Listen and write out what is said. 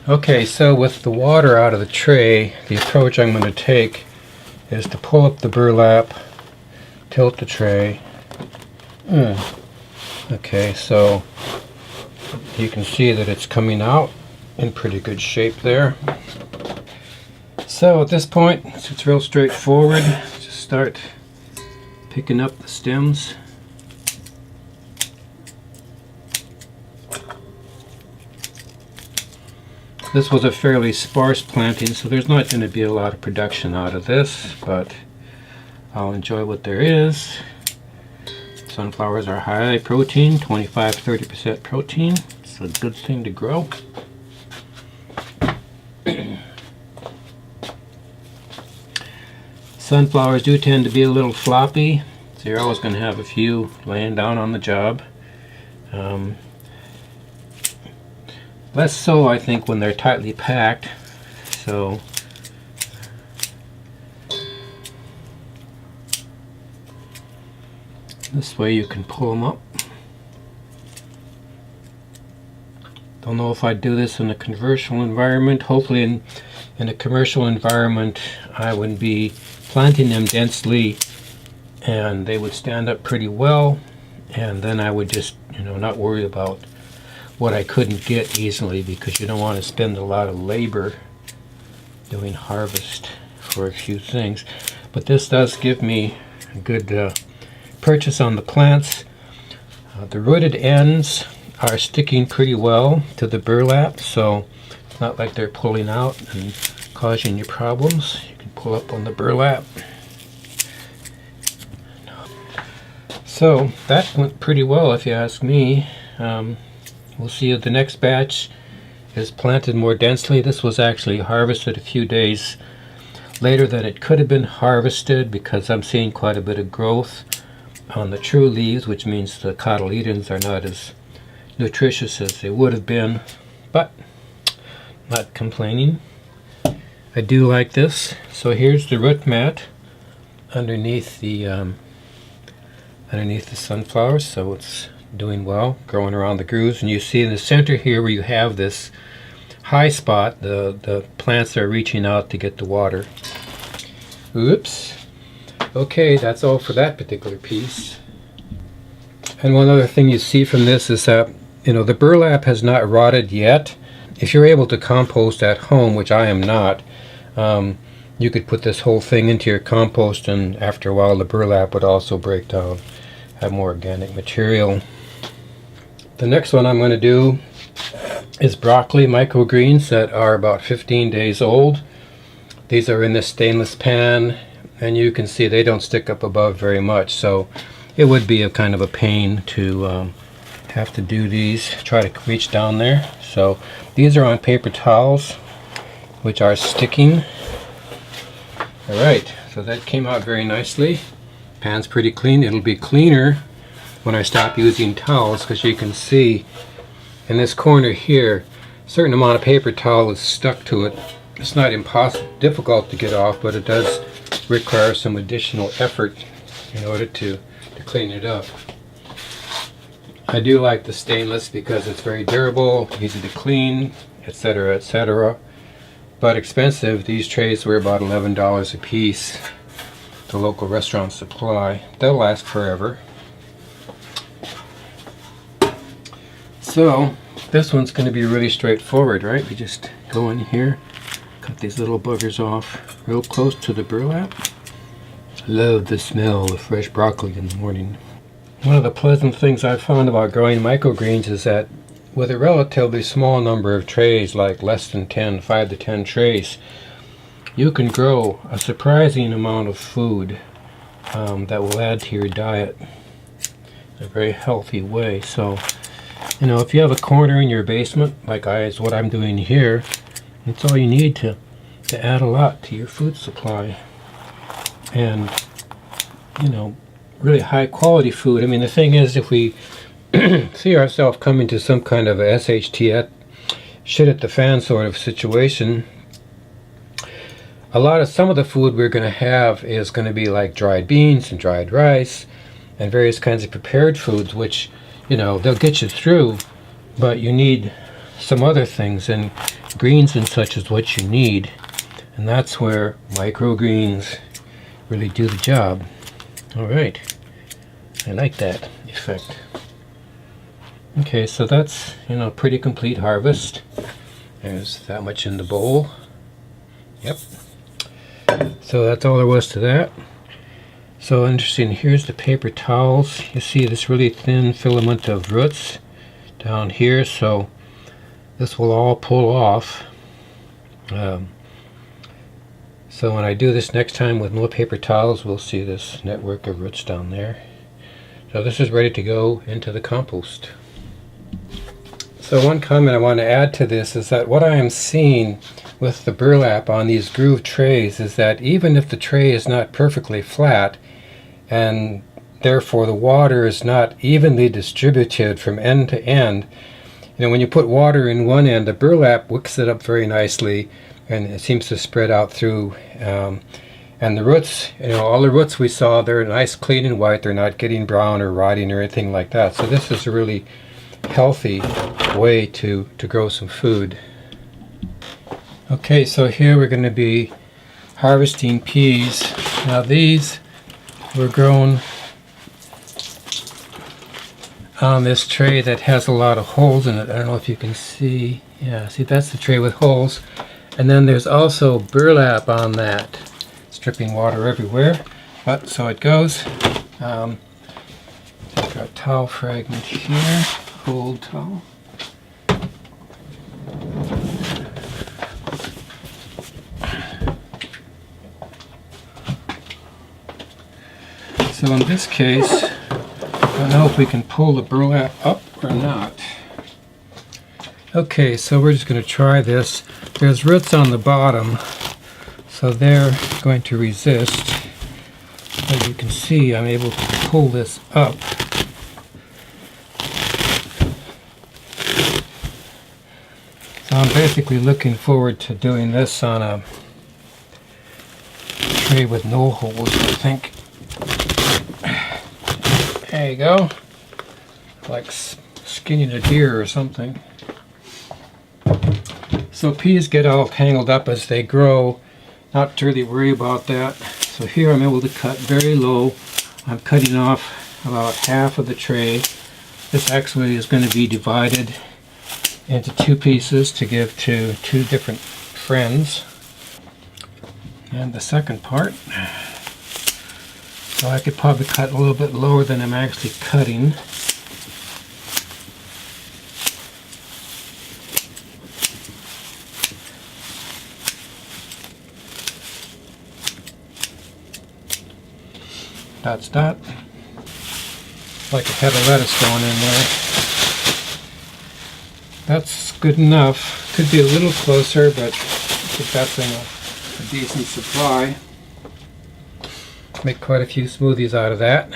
Okay, so with the water out of the tray, the approach I'm going to take is to pull up the burlap, tilt the tray. Okay, so you can see that it's coming out in pretty good shape there. So at this point, it's real straightforward. Just start picking up the stems. This was a fairly sparse planting, so there's not going to be a lot of production out of this, but I'll enjoy what there is. Sunflowers are high protein, 25-30% protein. It's a good thing to grow. Sunflowers do tend to be a little floppy, so you're always going to have a few laying down on the job. Less so, I think, when they're tightly packed. So this way you can pull them up. Don't know if I'd do this in a commercial environment. Hopefully in a commercial environment I would be planting them densely and they would stand up pretty well, and then I would just, not worry about what I couldn't get easily, because you don't want to spend a lot of labor doing harvest for a few things. But this does give me a good purchase on the plants. The rooted ends are sticking pretty well to the burlap, so it's not like they're pulling out and causing you problems. You can pull up on the burlap. So that went pretty well, if you ask me. We'll see if the next batch is planted more densely. This was actually harvested a few days later than it could have been harvested, because I'm seeing quite a bit of growth on the true leaves, which means the cotyledons are not as nutritious as they would have been, but not complaining. I do like this. So here's the root mat underneath the sunflowers, so it's doing well, growing around the grooves. And you see in the center here where you have this high spot, the plants are reaching out to get the water. Oops. Okay, that's all for that particular piece. And one other thing you see from this is that, the burlap has not rotted yet. If you're able to compost at home, which I am not, you could put this whole thing into your compost, and after a while the burlap would also break down, have more organic material. The next one I'm going to do is broccoli microgreens that are about 15 days old. These are in this stainless pan, and you can see they don't stick up above very much, so it would be a kind of a pain to have to do these, try to reach down there. So these are on paper towels, which are sticking. Alright, so that came out very nicely. Pan's pretty clean. It'll be cleaner when I stop using towels, because you can see in this corner here, a certain amount of paper towel is stuck to it. It's not difficult to get off, but it does require some additional effort in order to clean it up. I do like the stainless because it's very durable, easy to clean, etc., etc. But expensive. These trays were about $11 a piece. The local restaurant supply. They'll last forever. So this one's going to be really straightforward, right? We just go in here, cut these little buggers off real close to the burlap. Love the smell of fresh broccoli in the morning. One of the pleasant things I've found about growing microgreens is that with a relatively small number of trays, like less than 5 to 10 trays, you can grow a surprising amount of food that will add to your diet in a very healthy way. So, if you have a corner in your basement, like is what I'm doing here, it's all you need to add a lot to your food supply. And, really high quality food. I mean, the thing is, if we see ourselves coming to some kind of a SHT shit at the fan sort of situation, some of the food we're going to have is going to be like dried beans and dried rice and various kinds of prepared foods, which, they'll get you through, but you need some other things, and greens and such is what you need, and that's where microgreens really do the job. All right, I like that effect. Okay, so that's, you know, pretty complete harvest. There's that much in the bowl. Yep. So that's all there was to that. So interesting, here's the paper towels. You see this really thin filament of roots down here, so this will all pull off. So when I do this next time with no paper towels, we'll see this network of roots down there. So this is ready to go into the compost. So one comment I want to add to this is that what I am seeing with the burlap on these grooved trays is that even if the tray is not perfectly flat, and therefore the water is not evenly distributed from end to end, you know, when you put water in one end, the burlap wicks it up very nicely, and it seems to spread out through. And the roots, you know, all the roots we saw, they're nice, clean and white. They're not getting brown or rotting or anything like that. So this is a really healthy way to grow some food. Okay, so here we're going to be harvesting peas. Now these were grown on this tray that has a lot of holes in it. I don't know if you can see. Yeah, see, that's the tray with holes. And then there's also burlap on that. It's dripping water everywhere, but so it goes. Got a towel fragment here, old towel. So in this case, I don't know if we can pull the burlap up or not. Okay, so we're just going to try this. There's roots on the bottom, so they're going to resist. As you can see, I'm able to pull this up. So I'm basically looking forward to doing this on a tray with no holes, I think. There you go. Like skinning a deer or something. So peas get all tangled up as they grow. Not to really worry about that. So here I'm able to cut very low. I'm cutting off about half of the tray. This actually is going to be divided into two pieces to give to two different friends. And the second part. So I could probably cut a little bit lower than I'm actually cutting. That's that. Like a head of lettuce going in there. That's good enough. Could be a little closer, but I think that's a decent supply. Make quite a few smoothies out of that.